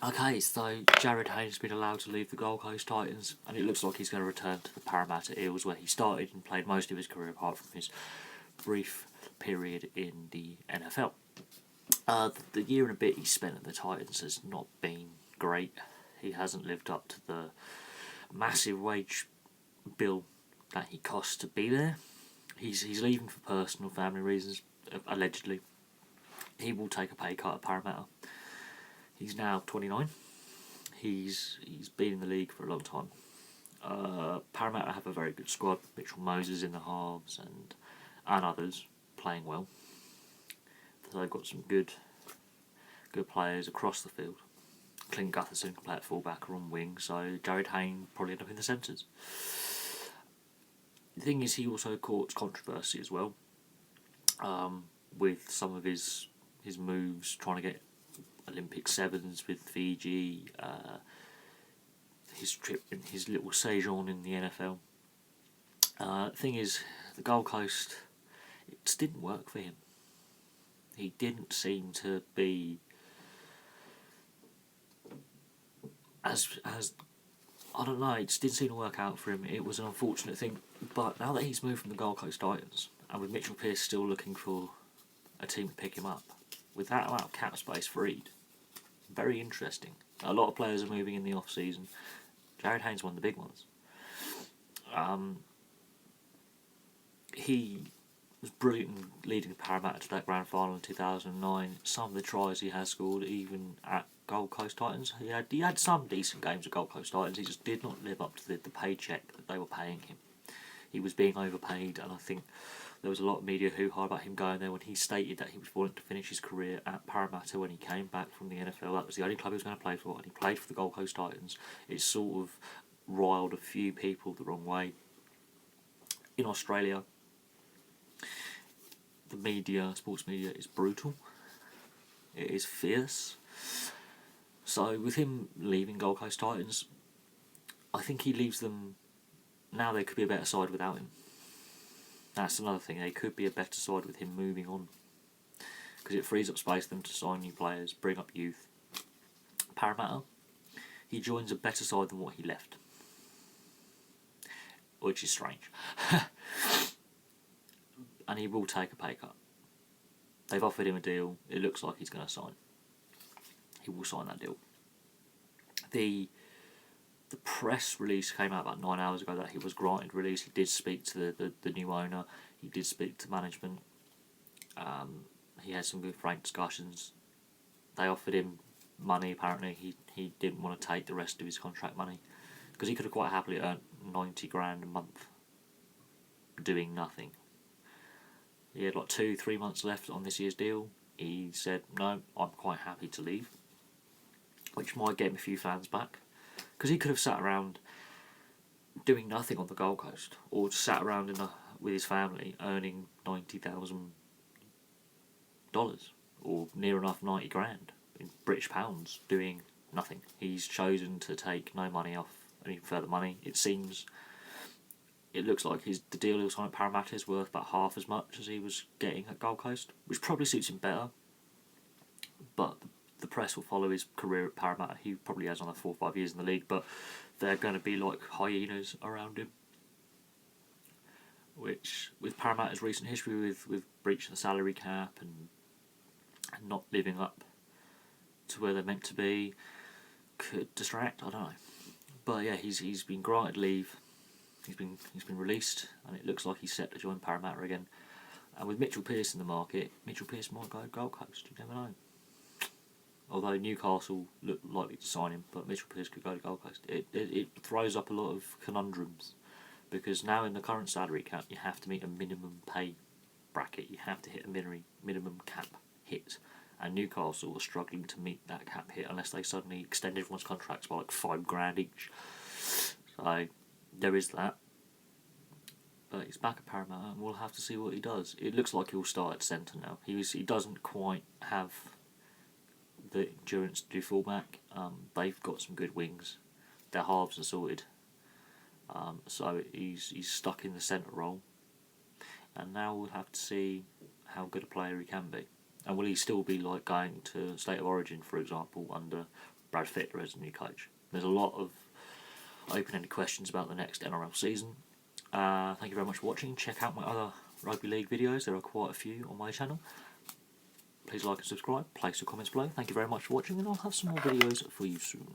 Okay, so Jarryd Hayne's been allowed to leave the Gold Coast Titans, and it looks like he's going to return to the Parramatta Eels, where he started and played most of his career apart from his brief period in the NFL. The year and a bit he spent at the Titans has not been great. He hasn't lived up to the massive wage bill that he cost to be there. He's leaving for personal family reasons, allegedly. He will take a pay cut at Parramatta. He's now 29. He's been in the league for a long time. Parramatta have a very good squad. Mitchell Moses in the halves and others playing well. So they've got some good players across the field. Clint Gutherson can play at fullback or on wing, so Jarryd Hayne probably end up in the centres. The thing is, he also caught controversy as well, with some of his moves, trying to get Olympic sevens with Fiji, his trip and his little séjourn in the NFL. Thing is, the Gold Coast, it just didn't work for him. He didn't seem to be as I don't know, it just didn't seem to work out for him. It was an unfortunate thing, but now that he's moved from the Gold Coast Titans, and with Mitchell Pearce still looking for a team to pick him up, with that amount of cap space freed, very interesting. A lot of players are moving in the off season. Jarryd Hayne's one of the big ones. He was brilliant in leading Parramatta to that grand final in 2009. Some of the tries he has scored, even at Gold Coast Titans, he had some decent games at Gold Coast Titans. He just did not live up to the paycheck that they were paying him. He was being overpaid, and I think there was a lot of media hoo-ha about him going there when he stated that he was wanting to finish his career at Parramatta when he came back from the NFL. That was the only club he was going to play for, and he played for the Gold Coast Titans. It sort of riled a few people the wrong way. In Australia, the media, sports media, is brutal. It is fierce. So with him leaving Gold Coast Titans, I think he leaves them. Now they could be a better side without him. That's another thing. They could be a better side with him moving on, because it frees up space for them to sign new players, bring up youth. Parramatta, he joins a better side than what he left, which is strange. And he will take a pay cut. They've offered him a deal. It looks like he's going to sign. He will sign that deal. The press release came out about 9 hours ago that he was granted release. He did speak to the new owner. He did speak to management. He had some good frank discussions. They offered him money. Apparently he didn't want to take the rest of his contract money, because he could have quite happily earned 90 grand a month doing nothing. He had like 2-3 months left on this year's deal. He said, no, I'm quite happy to leave, which might get him a few fans back, because he could have sat around doing nothing on the Gold Coast, or just sat around with his family earning $90,000, or near enough 90 grand in British pounds, doing nothing. He's chosen to take no money off any further money. It looks like the deal he was on at Parramatta is worth about half as much as he was getting at Gold Coast, which probably suits him better. But the press will follow his career at Parramatta. He probably has another 4 or 5 years in the league, but they're going to be like hyenas around him. Which, with Parramatta's recent history with breaching the salary cap and not living up to where they're meant to be, could distract. I don't know. But yeah, he's been granted leave. He's been released, and it looks like he's set to join Parramatta again. And with Mitchell Pearce in the market, Mitchell Pearce might go to Gold Coast. You never know. Although Newcastle look likely to sign him, but Mitchell Pearce could go to Gold Coast. It throws up a lot of conundrums, because now in the current salary cap, you have to meet a minimum pay bracket. You have to hit a minimum cap hit, and Newcastle are struggling to meet that cap hit unless they suddenly extend everyone's contracts by like $5,000 each. So there is that. But he's back at Parramatta, and we'll have to see what he does. It looks like he'll start at centre now. He doesn't quite have the endurance to do fullback. They've got some good wings. Their halves are sorted. So he's stuck in the centre role. And now we'll have to see how good a player he can be. And will he still be like going to State of Origin, for example, under Brad Fittler as a new coach. There's a lot of open-ended questions about the next NRL season. Thank you very much for watching. Check out my other rugby league videos. There are quite a few on my channel. Please like and subscribe. Place your comments below. Thank you very much for watching, and I'll have some more videos for you soon.